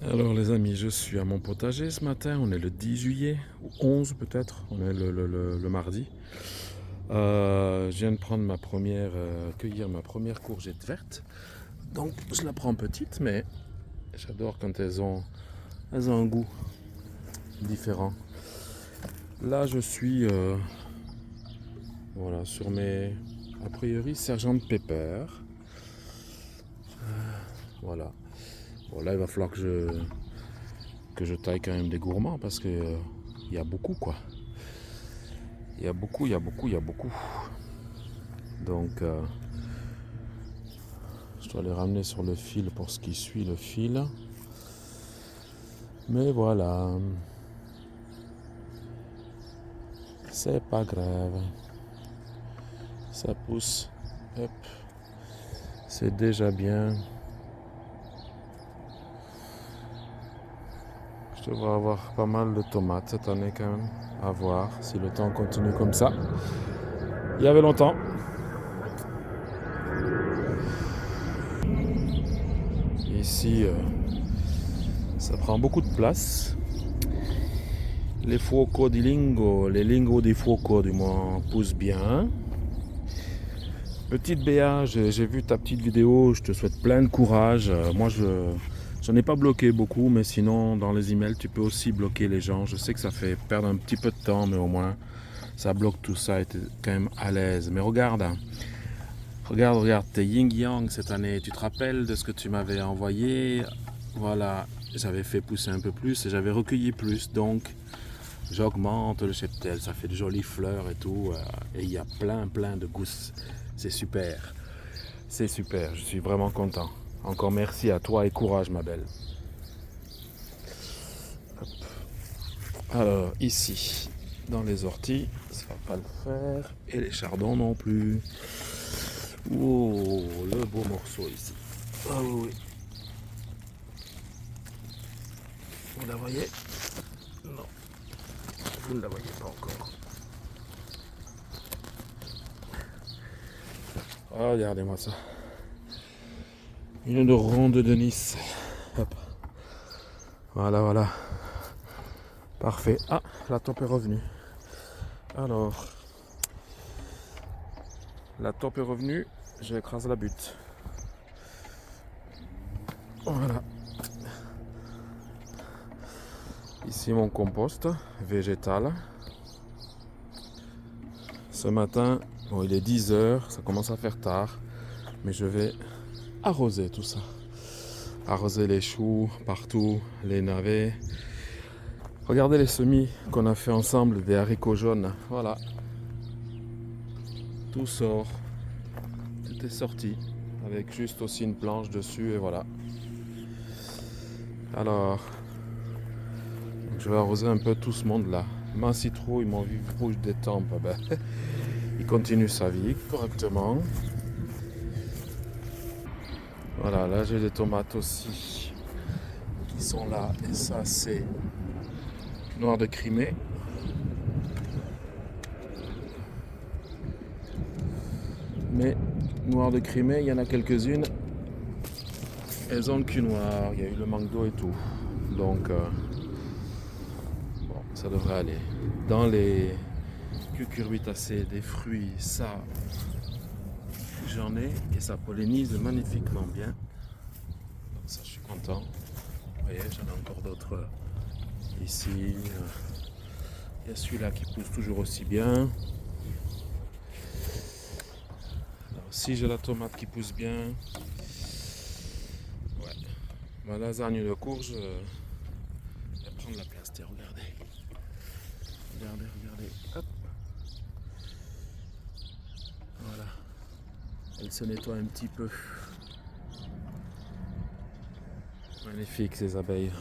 Alors les amis, je suis à mon potager ce matin, on est le 10 juillet, ou 11 peut-être, on est le mardi. Je viens de prendre cueillir ma première courgette verte. Donc je la prends petite, mais j'adore quand elles ont un goût différent. Là je suis voilà, sur mes, a priori, Sergeant Pepper. Voilà. Bon là il va falloir que je taille quand même des gourmands parce que il y a beaucoup quoi. Il y a beaucoup, il y a beaucoup, il y a beaucoup. Donc, je dois les ramener sur le fil pour ce qui suit le fil. Mais voilà, c'est pas grave. Ça pousse. Hop. C'est déjà bien. Je devrais avoir pas mal de tomates cette année quand même. À voir si le temps continue comme ça. Il y avait longtemps. Ici, ça prend beaucoup de place. Les fuoco di lingo, les lingos di fuoco du moins, poussent bien. Petite Béa, j'ai vu ta petite vidéo, je te souhaite plein de courage. Moi, j'en ai pas bloqué beaucoup, mais sinon, dans les emails, tu peux aussi bloquer les gens. Je sais que ça fait perdre un petit peu de temps, mais au moins, ça bloque tout ça et tu es quand même à l'aise. Mais regarde, hein. Regarde, t'es yin yang cette année. Tu te rappelles de ce que tu m'avais envoyé? Voilà, j'avais fait pousser un peu plus et j'avais recueilli plus, donc j'augmente le cheptel. Ça fait de jolies fleurs et tout, et il y a plein de gousses. C'est super. C'est super, je suis vraiment content. Encore merci à toi et courage ma belle. Hop. Alors ici, dans les orties, ça va pas le faire. Et les chardons non plus. Oh, le beau morceau ici. Ah oui, oui. Vous la voyez? Non, vous ne la voyez pas encore. Oh, regardez-moi ça. Une ronde de Nice. Hop. Voilà. Parfait. Ah, la taupe est revenue. Alors, la taupe est revenue, j'écrase la butte. Voilà. Ici mon compost végétal. Ce matin, bon, il est 10 h, ça commence à faire tard, mais je vais arroser tout ça. Arroser les choux partout, les navets. Regardez les semis qu'on a fait ensemble, des haricots jaunes. Voilà. Tout sort. Tout est sorti. Avec juste aussi une planche dessus et voilà. Alors, je vais arroser un peu tout ce monde-là. Ma citrouille, mon vif rouge des tempes, ben, il continue sa vie correctement. Voilà, là j'ai des tomates aussi qui sont là. Et ça c'est noir de Crimée. Mais noir de Crimée, il y en a quelques-unes. Elles ont le cul noir, il y a eu le manque d'eau et tout. Donc, bon, ça devrait aller. Dans les cucurbitacées, des fruits, ça, j'en ai et ça pollinise magnifiquement bien. Donc ça, je suis content. Vous voyez, j'en ai encore d'autres ici. Il y a celui-là qui pousse toujours aussi bien. Alors, si j'ai la tomate qui pousse bien, ouais. Ma lasagne de courge, elle va prendre la place. Tiens, regardez. Regardez. Hop. Voilà. Elle se nettoie un petit peu. Magnifique ces abeilles.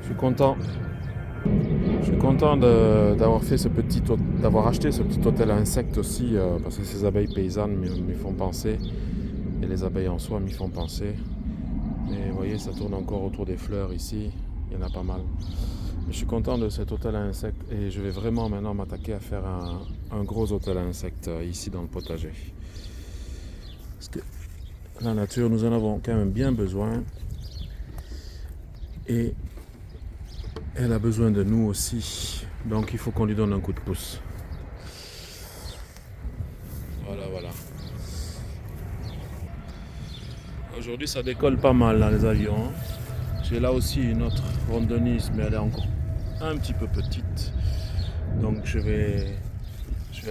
Je suis content. Je suis content d'avoir acheté ce petit hôtel à insectes aussi, parce que ces abeilles paysannes m'y font penser. Et les abeilles en soi m'y font penser. Mais vous voyez, ça tourne encore autour des fleurs ici. Il y en a pas mal. Mais je suis content de cet hôtel à insectes et je vais vraiment maintenant m'attaquer à faire un gros hôtel à insectes ici dans le potager. Parce que la nature, nous en avons quand même bien besoin. Et elle a besoin de nous aussi. Donc il faut qu'on lui donne un coup de pouce. Voilà, voilà. Aujourd'hui ça décolle pas mal là, les avions. J'ai là aussi une autre rondonneuse, mais elle est encore un petit peu petite. Donc je vais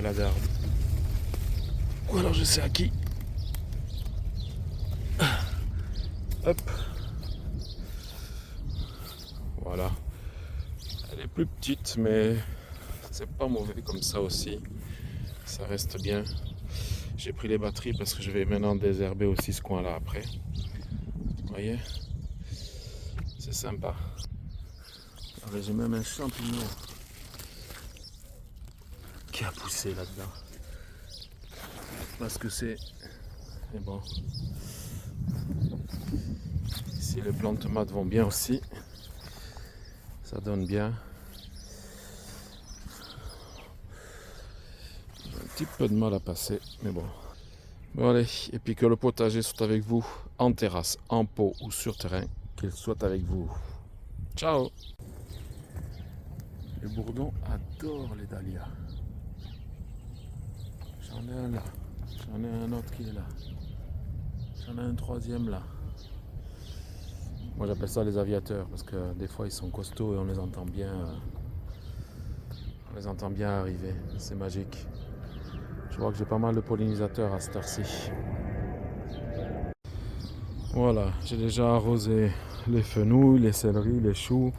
la garder. Ou alors je sais à qui. Hop. Voilà. Elle est plus petite, mais c'est pas mauvais comme ça aussi. Ça reste bien. J'ai pris les batteries parce que je vais maintenant désherber aussi ce coin-là après. Vous voyez? C'est sympa. Alors, j'ai même un champignon qui a poussé là-dedans. Parce que c'est bon. Ici les plantes de tomates vont bien aussi. Ça donne bien. J'ai un petit peu de mal à passer, mais bon. Bon allez, et puis que le potager soit avec vous, en terrasse, en pot ou sur terrain, qu'il soit avec vous. Ciao! Les bourdons adorent les dahlias. J'en ai un là, j'en ai un autre qui est là, j'en ai un troisième là. Moi j'appelle ça les aviateurs parce que des fois ils sont costauds et on les entend bien arriver. C'est magique. Je vois que j'ai pas mal de pollinisateurs à cette heure-ci. Voilà, j'ai déjà arrosé les fenouils, les céleris, les choux,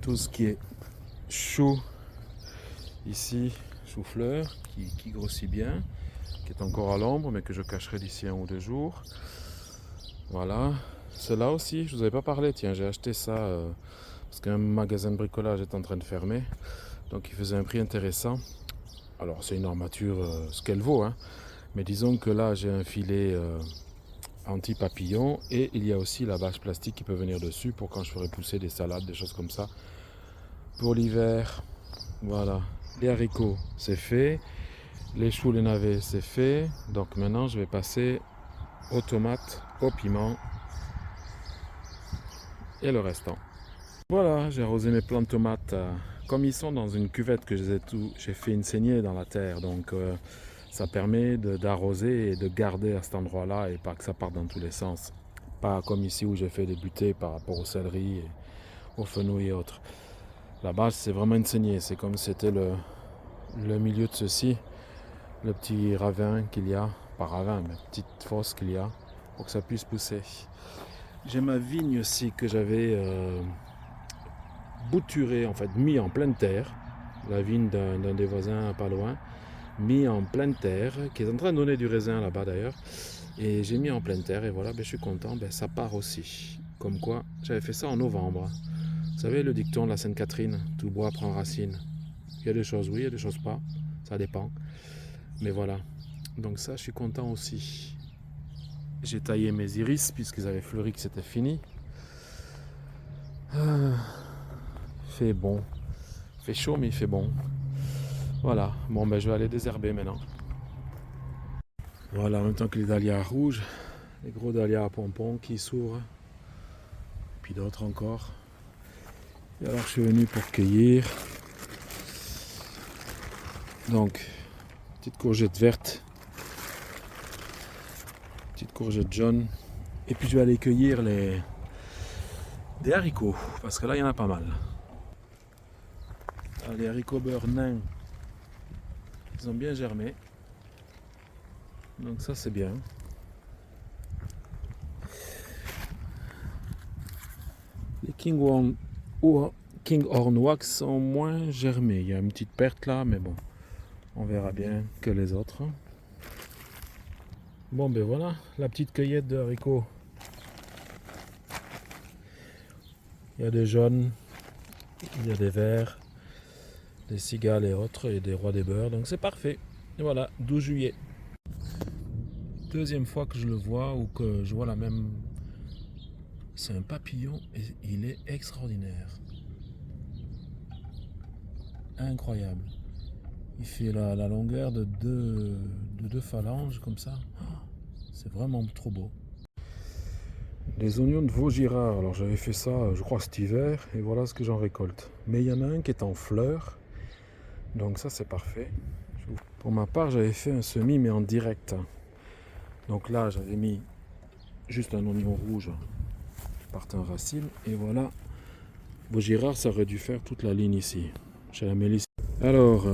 tout ce qui est chou ici, chou-fleur qui grossit bien, qui est encore à l'ombre mais que je cacherai d'ici 1 ou 2 jours. Voilà, cela aussi, je vous avais pas parlé, tiens, j'ai acheté ça parce qu'un magasin de bricolage est en train de fermer, donc il faisait un prix intéressant. Alors c'est une armature ce qu'elle vaut, hein. Mais disons que là j'ai un filet anti-papillon et il y a aussi la bâche plastique qui peut venir dessus pour quand je ferai pousser des salades, des choses comme ça. Pour l'hiver, voilà. Les haricots, c'est fait. Les choux, les navets, c'est fait. Donc maintenant, je vais passer aux tomates, aux piments et le restant. Voilà, j'ai arrosé mes plants de tomates. Comme ils sont dans une cuvette que j'ai fait une saignée dans la terre. Donc ça permet d'arroser et de garder à cet endroit-là et pas que ça parte dans tous les sens. Pas comme ici où j'ai fait des butées par rapport aux céleri, et aux fenouils et autres. La base, c'est vraiment une saignée. C'est comme si c'était le milieu de ceci, le petit ravin qu'il y a, pas ravin, mais petite fosse qu'il y a, pour que ça puisse pousser. J'ai ma vigne aussi que j'avais bouturée, en fait, mis en pleine terre. La vigne d'un des voisins pas loin, mis en pleine terre, qui est en train de donner du raisin là-bas d'ailleurs. Et j'ai mis en pleine terre et voilà, ben, je suis content, ben, ça part aussi. Comme quoi, j'avais fait ça en novembre. Vous savez le dicton de la Sainte-Catherine, tout bois prend racine. Il y a des choses oui, il y a des choses pas, ça dépend. Mais voilà, donc ça je suis content aussi. J'ai taillé mes iris puisqu'ils avaient fleuri que c'était fini. Il fait bon, il fait chaud mais il fait bon. Voilà, bon ben je vais aller désherber maintenant. Voilà, en même temps que les dahlias rouges, les gros dahlias à pompons qui s'ouvrent, puis d'autres encore. Et alors je suis venu pour cueillir. Donc, petite courgette verte, petite courgette jaune. Et puis je vais aller cueillir des haricots, parce que là il y en a pas mal. Alors, les haricots beurre nains, ils ont bien germé. Donc ça c'est bien. Les King Horn Wax sont moins germés. Il y a une petite perte là, mais bon, on verra bien que les autres. Bon ben voilà, la petite cueillette de haricots. Il y a des jaunes, il y a des verts, des cigales et autres, et des rois des beurs, donc c'est parfait. Et voilà, 12 juillet. Deuxième fois que je le vois, ou que je vois la même... C'est un papillon, et il est extraordinaire. Incroyable. Il fait la longueur de deux phalanges, comme ça. C'est vraiment trop beau. Les oignons de Vaugirard, alors j'avais fait ça, je crois, cet hiver, et voilà ce que j'en récolte. Mais il y en a un qui est en fleurs, donc ça c'est parfait. Pour ma part, j'avais fait un semis, mais en direct. Donc là, j'avais mis juste un oignon rouge qui partait en racine, et voilà. Vaugirard, ça aurait dû faire toute la ligne ici. J'ai la mélisse. Alors,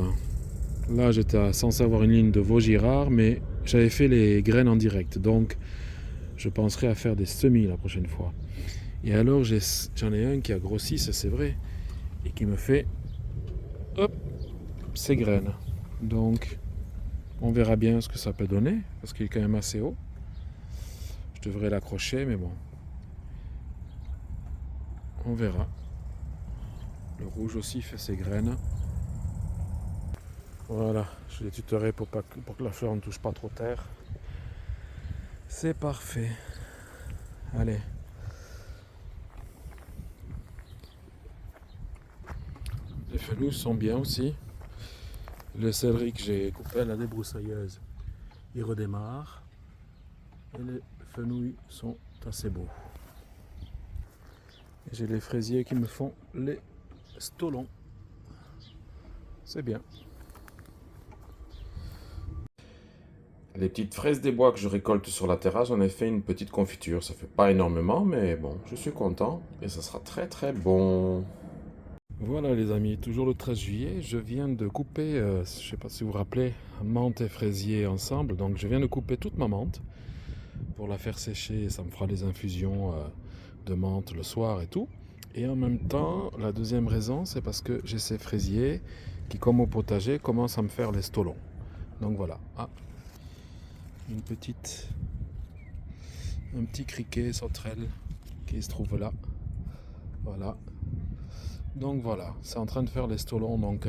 là, j'étais censé avoir une ligne de Vaugirard, mais j'avais fait les graines en direct, donc je penserai à faire des semis la prochaine fois. Et alors j'en ai un qui a grossi, ça c'est vrai, et qui me fait hop, ses graines. Donc on verra bien ce que ça peut donner, parce qu'il est quand même assez haut. Je devrais l'accrocher, mais bon. On verra. Le rouge aussi fait ses graines. Voilà, je les tutorerai pour que la fleur ne touche pas trop terre. C'est parfait. Allez. Les fenouils sont bien aussi. Le céleri que j'ai coupé à la débroussailleuse, il redémarre. Et les fenouils sont assez beaux. Et j'ai les fraisiers qui me font les stolons. C'est bien. Les petites fraises des bois que je récolte sur la terrasse, j'en ai fait une petite confiture. Ça fait pas énormément, mais bon, je suis content. Et ça sera très très bon. Voilà les amis, toujours le 13 juillet, je viens de couper, je ne sais pas si vous vous rappelez, menthe et fraisier ensemble. Donc je viens de couper toute ma menthe pour la faire sécher, ça me fera des infusions de menthe le soir et tout. Et en même temps, la deuxième raison, c'est parce que j'ai ces fraisiers qui, comme au potager, commencent à me faire les stolons. Donc voilà, un petit criquet sauterelle qui se trouve là. Voilà. Donc voilà, c'est en train de faire les stolons, donc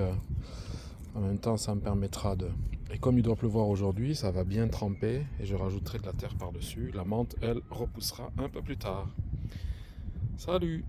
en même temps ça me permettra de... Et comme il doit pleuvoir aujourd'hui, ça va bien tremper et je rajouterai de la terre par-dessus. La menthe, elle, repoussera un peu plus tard. Salut!